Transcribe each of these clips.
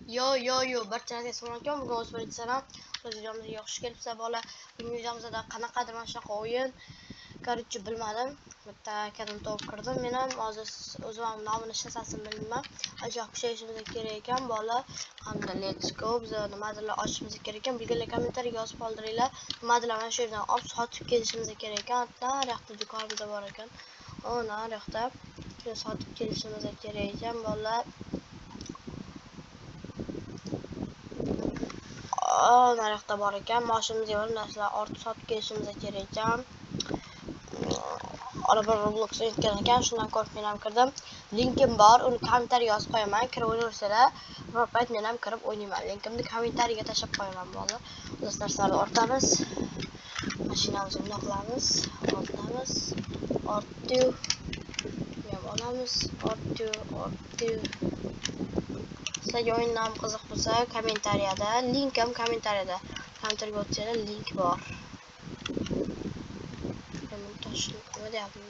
Yo, barchaga assalomu alaykum. Bugun o'z birinchi sanam. O'z videomizga yaxshi kelibsiz bola. Bugun videomizda qanaqadir mana shunaqa o'yin. Короче, bilmadim. Bitta akadan topib kirdim. Men ham hozir o'zim nomini ishlasam bilmayman. Ajoyib kuchayishimiz kerak ekan bola. Hamda let's go. Biz nimadirlar ochishimiz kerak ekan. Bilganlar kommentariyga yozib qoldiringlar. Nimadirlar mana shu yerdan olib sotib kelishimiz kerak ekan. Naryoqda do'konimiz bor ekan. Naryoqda sotib kelishimiz kerak ekan bola. Naryoqda bor ekan. Moshinimizga bir narsalar ortib sotib kelishimiz kerak ekan. Araba Roblox o'ynagan ekan, shundan ko'rib men ham kirdim. Linkim bor, uni kommentariyaga yozib qo'yaman. Kirib o'ynarsizlar, biror payt men ham kirib o'ynayman. Linkimni kommentariyaga tashlab qo'yaman bola. O'z narsalarni ortamiz. Mashinamizni bunday qilamiz. Ortamiz. Ortdi. Ham olamiz. Ortdi. Sizlarga o'yin nomi qiziq bo'lsa, kommentariyada, linkim kommentariyada. Kommentariyaga o'tsanglar link bor. Nima deyapman?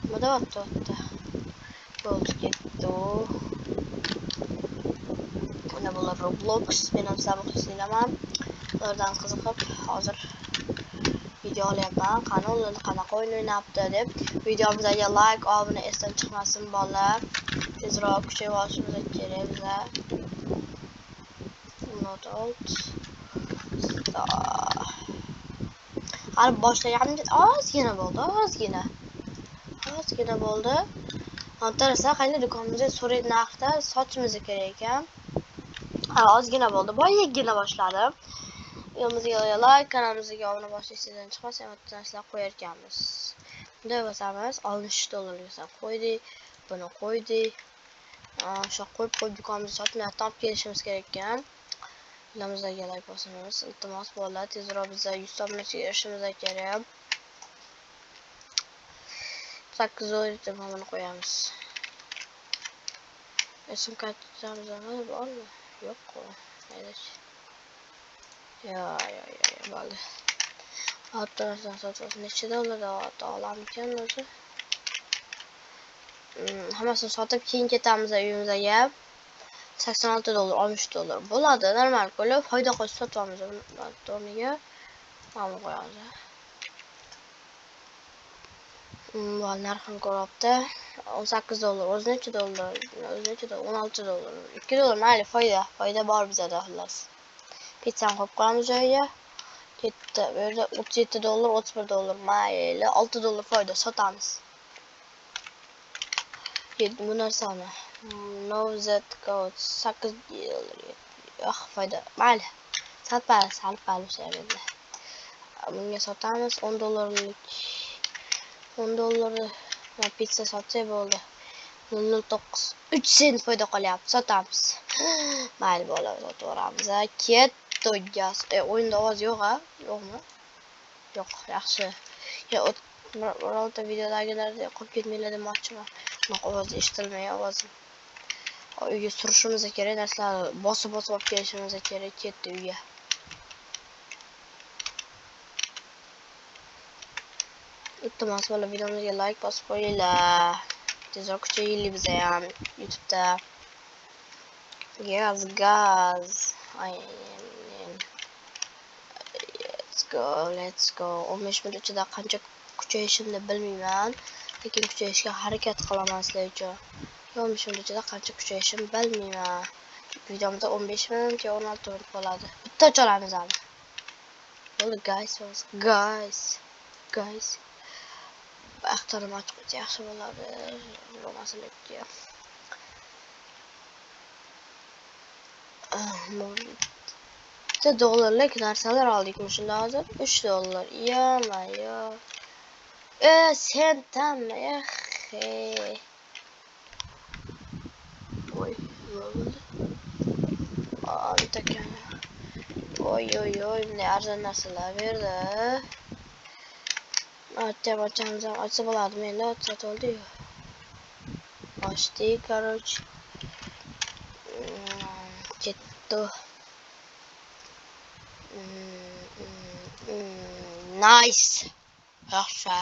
Nima deyapti? Bo'ldi ketdi. Mana bular Roblox. Men ham sabr qilsalaman. Ulardan qiziqib hozir video olyapman. Qani ularni qanaqa o'yin o'ynabdi deb. Videomizga like, obuna esdan chiqmasin bola. Tezroq kuchayib olishimiz kerak bizlar. Not out. Hali boshlaganimiz ozgina bo'ldi. Antarasa qanday do'konimizga so'raydi narxda sotishimiz kerak ekan. Ozgina bo'ldi. Boyagina boshladim. Videomizga like, kanalimizga obuna bo'lishingizni chiqmasa, narsalar qo'yar ekanmiz. Bunday bo'lsamiz, $60 qo'ydik. Buni qo'ydik. Shu qo'yib do'konimizga sotib topib kelishimiz kerak ekan. Videomizga like bosamiz. Iltimos bolalar, tezroq bizga 100 obunachiga erishimiz kerak. 8 deb mana qo'yamiz. Esim kartamizda bormi? Yo'q-ku. Maydachi. Yo, bo'ldi. Avtodan sotib necha dollar olamikan o'zi? Hammasini sotib keyin ketamiz uyimizga. $86, $60 bo'ladi. Normal bo'lib, foyda qo'shib sotamiz o'rniga. Mana qo'yamiz. Narxini ko'ryapti. $18. O'zi necha dollar? $16. $2 mayli foyda bor bizda xullas. Pizzani qo'yib qo'yamiz joyiga. Ketdi. Bu yerda $37, $31 mayli, $6 foyda sotamiz. Bu narsani no z code $8. Foyda mayli. Salpali o'sha. Bunga sotamiz $10 pizza sotsak bo'ldi. 0.3 sent foyda qolyapti. Sotamiz. Mayli bo'ladi, sotaveramiz. Ketdi gaz. O'yinda ovoz yo'q-a? Yo'qmi? Yo'q, yaxshi. Birorta videodagilarda qolib ketmaylar demoqchiman. Bunaqa ovoz eshitilmaydi ovozim. Uyga surishimiz kerak, narsalarni bosib olib kelishimiz kerak. Ketdi uyga. Iltimos bola, videomizga like bosib qo'yinglar. Tezroq kuchayaylik biz ham YouTube'da. Gaz. Let's go. 15 minut ichida qancha kuchayishimni bilmayman, lekin kuchayishga harakat qilaman sizlar uchun. 15 minut ichida qancha kuchayishimni bilmayman. Videomizda 15 minut yo 16 minut bo'ladi. Bitta cholamiz ham. Bo'ldi guys. Axtarma ochib qo'ysa yaxshi bo'ladi. Bo'lmasalikka. $1 narsalar oldik shunda hozir. $3. Yo. Sentammi? Voy, bo'ldi. Bittakan. Oy, bunday arzon narsalar berdi. Ochamiz ham ochsa bo'ladi. Menda sotib oldi-yu. Ochdik, короче. Ketdi. Nice. Yaxshi.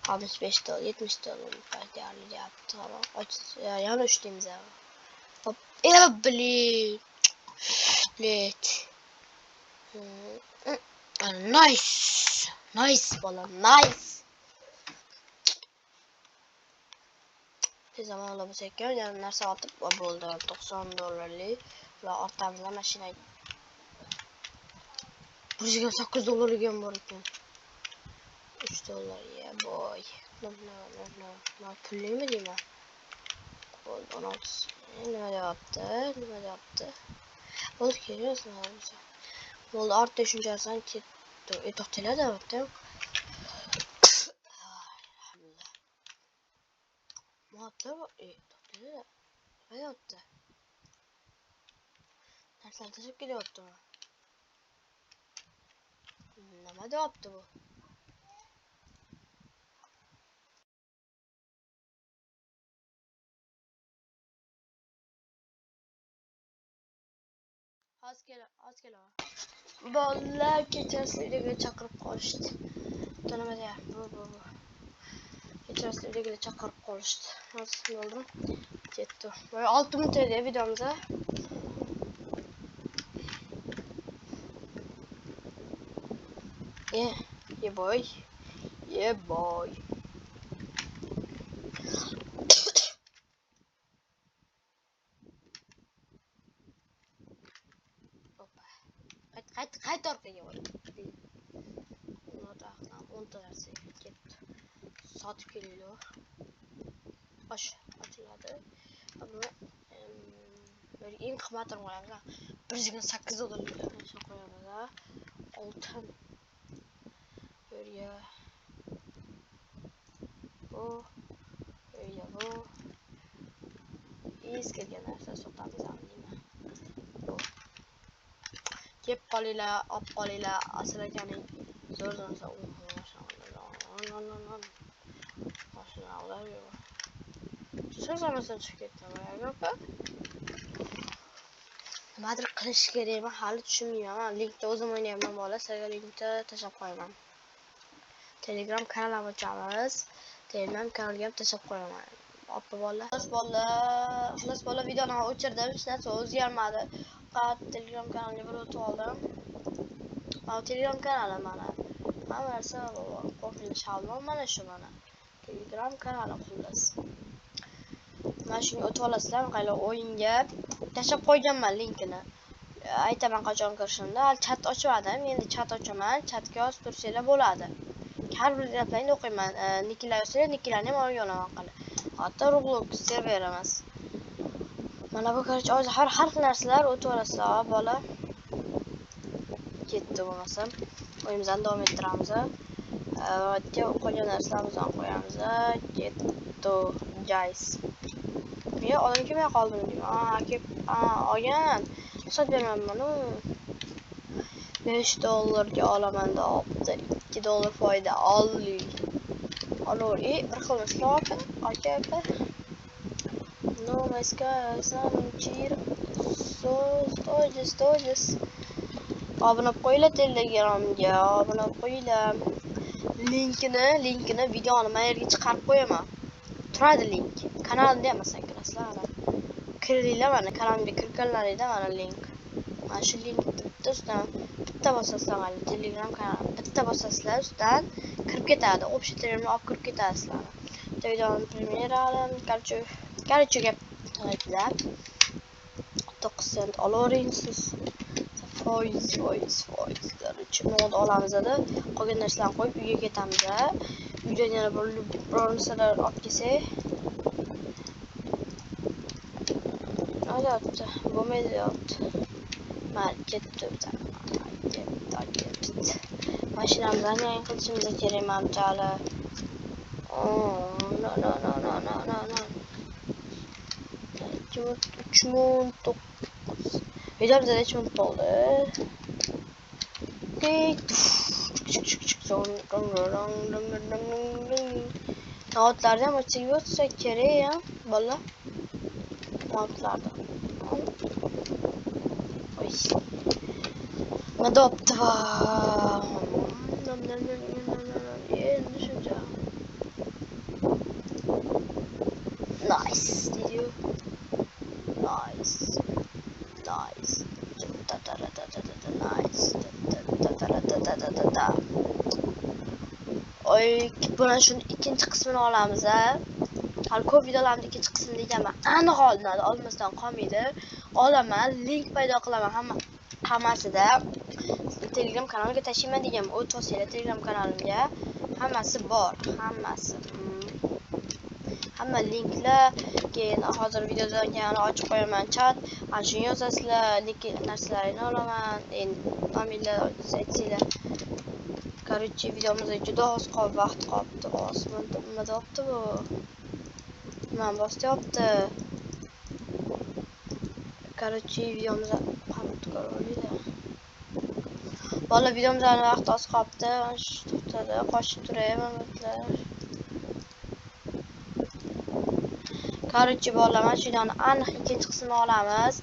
65 dolar, 70 dolar değerli yaptı ama yana üçteyimiz abi. Hop, blin. Lit. Nice. Nice bala, nice. Bir zaman ola bu seker, yani narsa atıp bo'ldi 90 dolarlik. Ular ortamizda mashina 108 dolar ekan bor ekan. 3 dolar ya boy. No, pullimi deyman. Bo'ldi 16. Nima deyapti? Bo'ldi kelyapsan hozir. Bo'ldi ortda shunchasidan ketdi. To'xtaladi o'tda. Motor to'xtaladi. Hayotda. Narsalar tashib kelyaptimi? Nima deyapti bu? Az kela. Bolalar kechasiga chaqirib qolishdi. Nima deyapti? Bu. Kechasiga chaqirib qolishdi. Hozir bo'ldim. Ketdi. Voy 6 minut edi videomizda. Yeah boy. Qayt orqaga voy. Nodaqdan 10 dolarga ketdi. Sotib keldi. Ochiladi. Buni bir eng qimmatini qo'yamiz. 108 dollarga qo'yamiz. Oltin. Buraya. Bu. Kelgan narsa sotamiz deyman. Kep qolinglar, olib qolinglar. Asl akaning zo'r narsa mashinalar yo'q. So'zlamasdan chiqib ketdim. Nimadir qilish kerakmi? Hali tushunmayman. Linkda o'zim o'ynayman bola. Sizga linkda tashlab qo'yaman. Telegram kanal ochamiz. Telegram kanalga ham tashlab qo'yaman. Oppa bola. Xullas bola videoni o'chirdim. Hech narsa o'zgarmadi. Faqat Telegram kanaliga bir o'tib oldim. Telegram kanali mana. Hamma narsa profil shalom mana shu mana. Telegram kanali xullas. Mana shunga o'tib olasizlar. Qayla o'yinga tashlab qo'yganman linkini. Aytaman qachon kirishimda. Chat ochmadim. Endi chat ochaman. Chatga yozib tursanglar bo'ladi. Har bir gaplarni o'qiyman. Niklar yozsanglar, niklarni ham olib olaman qani. Hatto Roblox server emas. Mana bu qarich hozir har xil narsalar o'tib olasizlar bola. Ketdi bo'lmasa. O'yinimizni davom ettiramiz. Qolgan narsalarimizni qo'yamiz. Ketdi guys. Men odam kelmay qoldim deyman. Olgan. Hisob bermayman. 5 dollarga olaman debdi. 2 dollar foyda oldik. Olur, bir xilmislar aka. No, my guys, I'm cheer. So, stojis. Abone qo'yinglar Telegramga, abone qo'yinglar. Linkini videoni men yerga chiqarib qo'yaman. Turadi link. Kanalimda ham masalan kirasizlar. Kiringlar mana kanalimga kirganlaringda mana link. Mana shu linkni ustidan bitta bosasizlar, Telegram kanali bitta bosasizlar ustidan kirib ketadi. Общий Telegramga olib kirib ketasizlar. Videoni premyeralim, Короче gap aytlar. 9 sent olaverasiz. Foiz. Короче, mod olamiz dedi. Qolgan narsalarni qo'yib uyga ketamiz. Uydan yana biror narsalar olib kelsak. Aytdi, bo'lmaydi deyapti. Ketdi. Mashinamizdan yangi qilishimiz kerak mamchali. No. 3.9. Videomizda 3 minut bo'ldi. Notlarni ham ochib yotsa kerak ya, bola. Notlarni. Oy. Nima deyapti? Endi shuncha. Nice deydi-yu. Nice. Nice. Oy, buna shuni ikkinchi qismini olamiz a. Hali ko'p videolarni ikkinchi qismini ekanman. Aniq olinadi, olmasdan qolmaydi. Olaman, link paydo qilaman hammasida. Telegram kanaliga tashlayman degan, o't osinglar Telegram kanalimga. Hammasi bor, hammasi. Hamma linklar, keyin hozir videodan keyin ochib qo'yaman chat. Ana shuni yozasizlar, lekin narsalarini olaman. Endi familiya aytsanglar. Короче, videomizga juda oz vaqt qolibdi. Nima deyapti bu? Nima bosyapti? Короче, videomizga qanot ko'raylik. Bola videomizga vaqt oz qolibdi. To'xtada, qochib turaman sizlar. Короче, bolalar, mana shu videoni aniq ikkinchi qismini olamiz.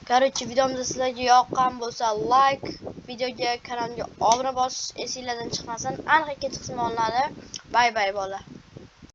Короче, videomiz sizlarga yoqqan bo'lsa, like, videoga, kanalimga obuna bosish esingizdan chiqmasin. Aniq ikkinchi qismi olinadi. Bye bye bola.